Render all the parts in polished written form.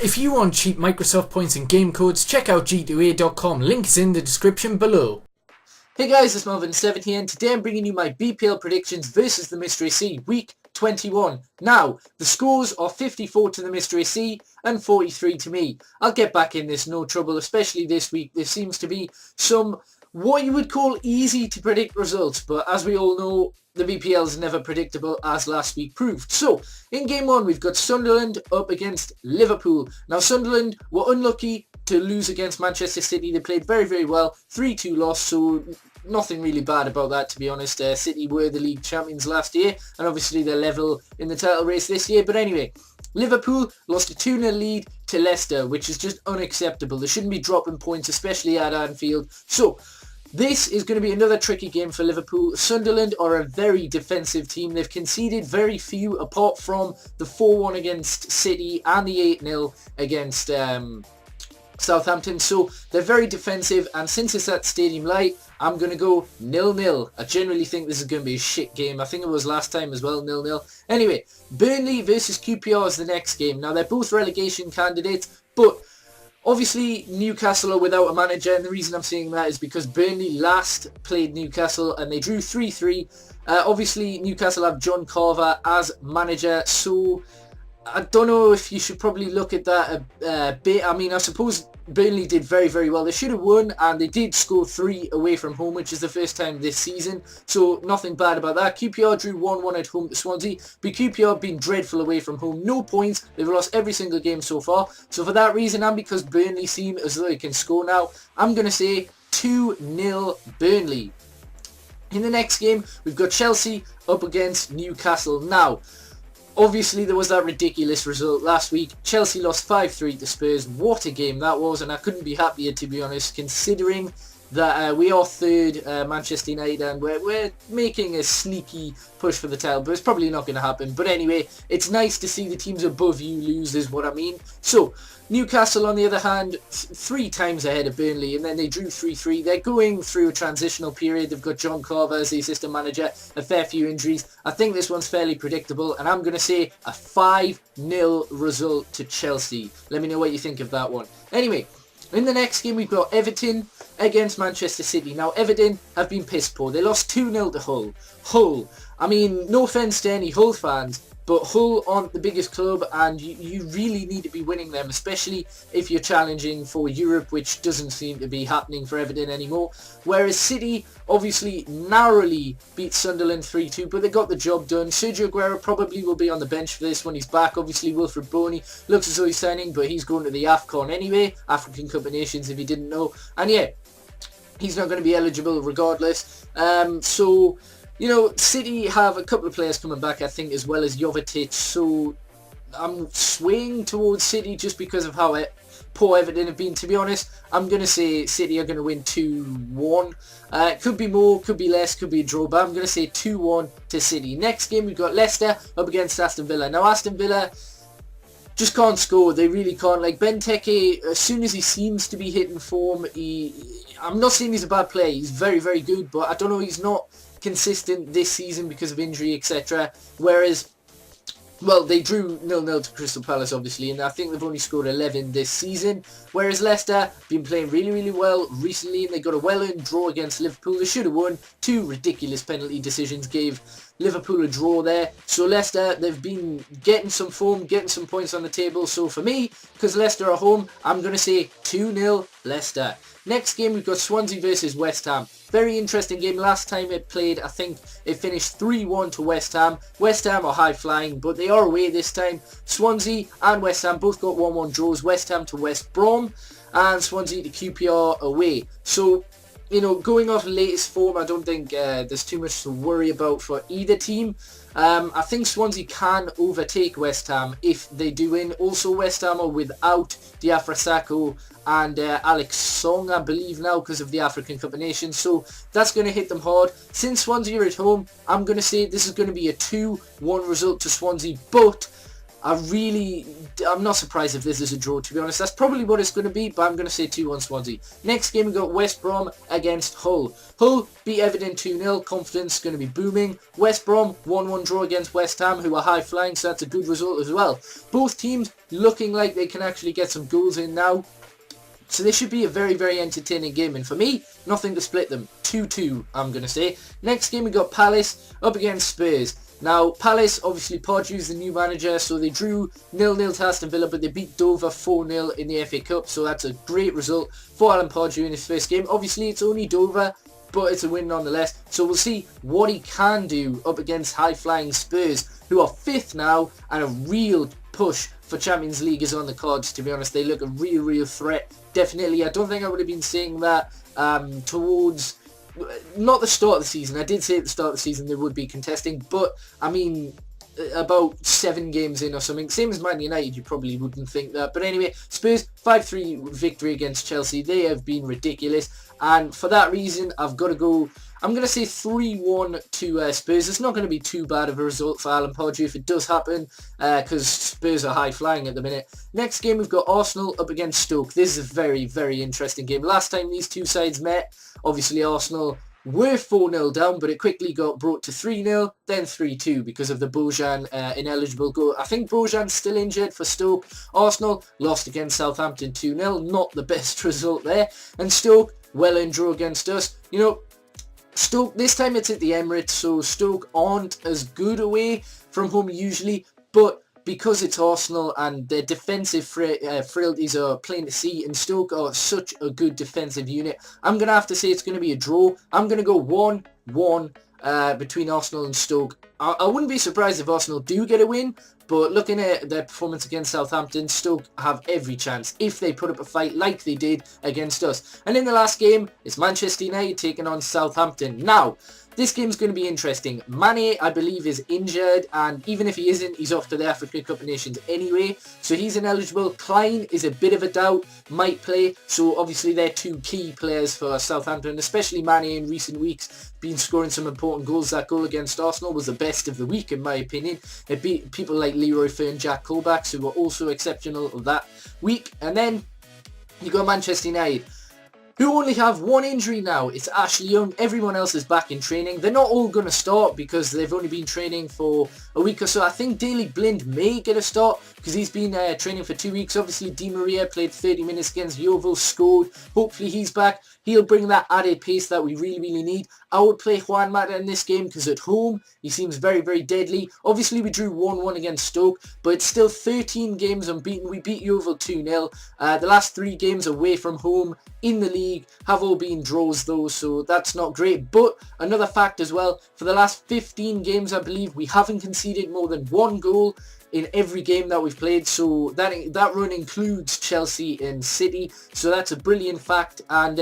If you want cheap Microsoft points and game codes, check out g2a.com. Link is in the description below. Hey guys, it's Melvin7 here, and today I'm bringing you my BPL predictions versus the Mystery C, week 21. Now, the scores are 54 to the Mystery C and 43 to me. I'll get back in this, no trouble, especially this week. There seems to be some, what you would call easy to predict results, but as we all know, the BPL is never predictable, as last week proved. So, in game 1, we've got Sunderland up against Liverpool. Now, Sunderland were unlucky to lose against Manchester City. They played very, very well. 3-2 loss, so nothing really bad about that, to be honest. City were the league champions last year, and obviously they're level in the title race this year. But anyway, Liverpool lost a 2-0 lead to Leicester, which is just unacceptable. They shouldn't be dropping points, especially at Anfield. So, this is going to be another tricky game for Liverpool. Sunderland are a very defensive team. They've conceded very few, apart from the 4-1 against City and the 8-0 against Southampton. So they're very defensive, and since it's at Stadium Light, I'm going to go 0-0. I generally think this is going to be a shit game. I think it was last time as well, 0-0. Anyway, Burnley versus QPR is the next game. Now, they're both relegation candidates, but obviously, Newcastle are without a manager, and the reason I'm saying that is because Burnley last played Newcastle and they drew 3-3. Obviously, Newcastle have John Carver as manager, so I don't know if you should probably look at that a bit. I mean, I suppose Burnley did very, very well. They should have won, and they did score 3 away from home, which is the first time this season, so nothing bad about that. QPR drew 1-1 at home to Swansea, but QPR have been dreadful away from home. No points. They've lost every single game so far. So for that reason, and because Burnley seem as though they can score now, I'm going to say 2-0 Burnley. In the next game, we've got Chelsea up against Newcastle. Now, obviously, there was that ridiculous result last week. Chelsea lost 5-3 to Spurs. What a game that was, and I couldn't be happier, to be honest, considering that we are third, Manchester United, and we're making a sneaky push for the title, but it's probably not going to happen. But anyway, it's nice to see the teams above you lose, is what I mean. So, Newcastle, on the other hand, 3 times ahead of Burnley, and then they drew 3-3. They're going through a transitional period. They've got John Carver as the assistant manager, a fair few injuries. I think this one's fairly predictable, and I'm going to say a 5-0 result to Chelsea. Let me know what you think of that one. Anyway, in the next game, we've got Everton against Manchester City. Now, Everton have been piss poor. They lost 2-0 to Hull. Hull, I mean, no offence to any Hull fans, but Hull aren't the biggest club, and you really need to be winning them, especially if you're challenging for Europe, which doesn't seem to be happening for Everton anymore. Whereas City obviously narrowly beat Sunderland 3-2, but they got the job done. Sergio Aguero probably will be on the bench for this when he's back. Obviously, Wilfred Boney looks as though he's signing, but he's going to the AFCON anyway, African Cup of Nations, if you didn't know. And yeah, he's not going to be eligible regardless. So, you know, City have a couple of players coming back, I think, as well as Jovetic, so I'm swaying towards City just because of how poor Everton have been. To be honest, I'm going to say City are going to win 2-1. Could be more, could be less, could be a draw, but I'm going to say 2-1 to City. Next game, we've got Leicester up against Aston Villa. Now, Aston Villa just can't score. They really can't. Like, Benteke, as soon as he seems to be hitting form, I'm not saying he's a bad player. He's very, very good, but I don't know, he's not consistent this season because of injury, etc. Whereas, well, they drew 0-0 to Crystal Palace, obviously, and I think they've only scored 11 this season. Whereas Leicester been playing really, really well recently, and they got a well-earned draw against Liverpool. They should have won. 2 ridiculous penalty decisions gave Liverpool a draw there. So Leicester, they've been getting some form, getting some points on the table. So for me, because Leicester are home, I'm going to say 2-0 Leicester. Next game, we've got Swansea versus West Ham. Very interesting game. Last time it played, I think it finished 3-1 to West Ham. West Ham are high-flying, but they are away this time. Swansea and West Ham both got 1-1 draws. West Ham to West Brom and Swansea to QPR away. So, you know, going off latest form, I don't think there's too much to worry about for either team. I think Swansea can overtake West Ham if they do win. Also, West Ham are without Diafra Sakho and Alex Song, I believe now, because of the African Cup of Nations. So that's going to hit them hard. Since Swansea are at home, I'm going to say this is going to be a 2-1 result to Swansea, but I'm not surprised if this is a draw, to be honest. That's probably what it's going to be, but I'm going to say 2-1 Swansea. Next game, we got West Brom against Hull. Hull beat Everton 2-0. Confidence going to be booming. West Brom 1-1 draw against West Ham, who are high flying, so that's a good result as well. Both teams looking like they can actually get some goals in now. So this should be a very, very entertaining game. And for me, nothing to split them. 2-2, I'm going to say. Next game, we got Palace up against Spurs. Now, Palace, obviously, Pardew's the new manager, so they drew 0-0 to Aston Villa, but they beat Dover 4-0 in the FA Cup, so that's a great result for Alan Pardew in his first game. Obviously, it's only Dover, but it's a win nonetheless, so we'll see what he can do up against high-flying Spurs, who are 5th now, and a real push for Champions League is on the cards, to be honest. They look a real threat, definitely. I don't think I would have been saying that towards... not the start of the season. I did say at the start of the season they would be contesting, but I mean about 7 games in or something. Same as Man United, you probably wouldn't think that. But anyway, Spurs 5-3 victory against Chelsea. They have been ridiculous, and for that reason I've got to go. I'm going to say 3-1 to Spurs. It's not going to be too bad of a result for Alan Pardew if it does happen, because Spurs are high flying at the minute. Next game, we've got Arsenal up against Stoke. This is a very interesting game. Last time these two sides met, obviously Arsenal were 4-0 down, but it quickly got brought to 3-0, then 3-2 because of the Bojan ineligible goal. I think Bojan's still injured for Stoke. Arsenal lost against Southampton 2-0. Not the best result there. And Stoke, well-earned draw against us. You know, Stoke, this time it's at the Emirates, so Stoke aren't as good away from home usually, but because it's Arsenal and their defensive frailties are plain to see, and Stoke are such a good defensive unit, I'm going to have to say it's going to be a draw. I'm going to go 1-1 between Arsenal and Stoke. I wouldn't be surprised if Arsenal do get a win, but looking at their performance against Southampton, Stoke have every chance if they put up a fight like they did against us. And in the last game, it's Manchester United taking on Southampton. Now, this game's going to be interesting. Mane, I believe, is injured, and even if he isn't, he's off to the Africa Cup of Nations anyway, so he's ineligible. Klein is a bit of a doubt, might play, so obviously they're two key players for Southampton, especially Mane in recent weeks, been scoring some important goals. That goal against Arsenal was the best of the week, in my opinion. It beat people like Leroy Fer and Jack Colbacks, who were also exceptional that week. And then you got Manchester United, who only have one injury now. It's Ashley Young. Everyone else is back in training. They're not all going to start because they've only been training for a week or so. I think Daley Blind may get a start because he's been training for 2 weeks. Obviously, Di Maria played 30 minutes against Yeovil, scored. Hopefully he's back. He'll bring that added pace that we really need. I would play Juan Mata in this game because at home, he seems very deadly. Obviously, we drew 1-1 against Stoke, but it's still 13 games unbeaten. We beat Yeovil 2-0. The last 3 games away from home in the league have all been draws though, so that's not great. But another fact as well, for the last 15 games, I believe, we haven't conceded more than 1 goal in every game that we've played, so that run includes Chelsea and City, so that's a brilliant fact. And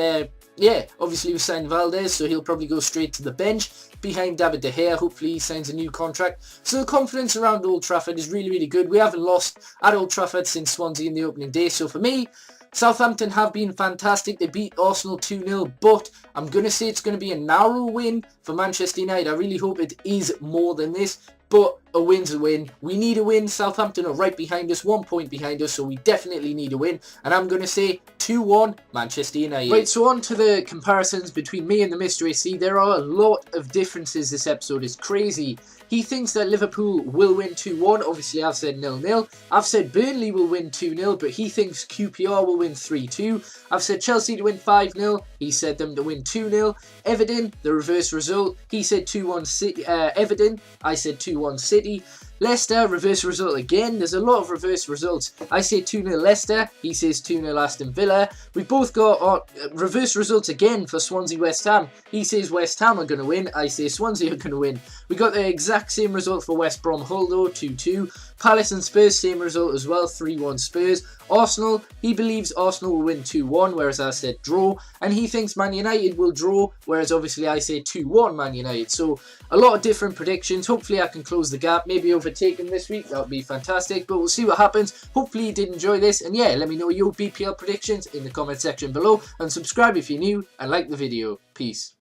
yeah, obviously we signed Valdez, so he'll probably go straight to the bench behind David De Gea. Hopefully he signs a new contract. So the confidence around Old Trafford is really good. We haven't lost at Old Trafford since Swansea in the opening day, so for me, Southampton have been fantastic. They beat Arsenal 2-0, but I'm going to say it's going to be a narrow win for Manchester United. I really hope it is more than this, but a win's a win. We need a win. Southampton are right behind us, 1 point behind us, so we definitely need a win. And I'm going to say 2-1 Manchester United. Right, so on to the comparisons between me and the Mr. AC. There are a lot of differences this episode. It's crazy. He thinks that Liverpool will win 2-1. Obviously, I've said 0-0. I've said Burnley will win 2-0, but he thinks QPR will win 3-2. I've said Chelsea to win 5-0. He said them to win 2-0. Everton, the reverse result. He said 2-1 City. Everton, I said 2-1 City. Leicester, reverse result again. There's a lot of reverse results. I say 2-0 Leicester. He says 2-0 Aston Villa. We've both got reverse results again for Swansea West Ham. He says West Ham are going to win. I say Swansea are going to win. We got the exact same result for West Brom Hull though, 2-2. Palace and Spurs, same result as well, 3-1 Spurs. Arsenal, he believes Arsenal will win 2-1, whereas I said draw. And he thinks Man United will draw, whereas obviously I say 2-1 Man United. So a lot of different predictions. Hopefully I can close the gap, maybe overtake him this week. That would be fantastic, but we'll see what happens. Hopefully you did enjoy this, and yeah, let me know your BPL predictions in the comment section below, and subscribe if you're new, and like the video. Peace.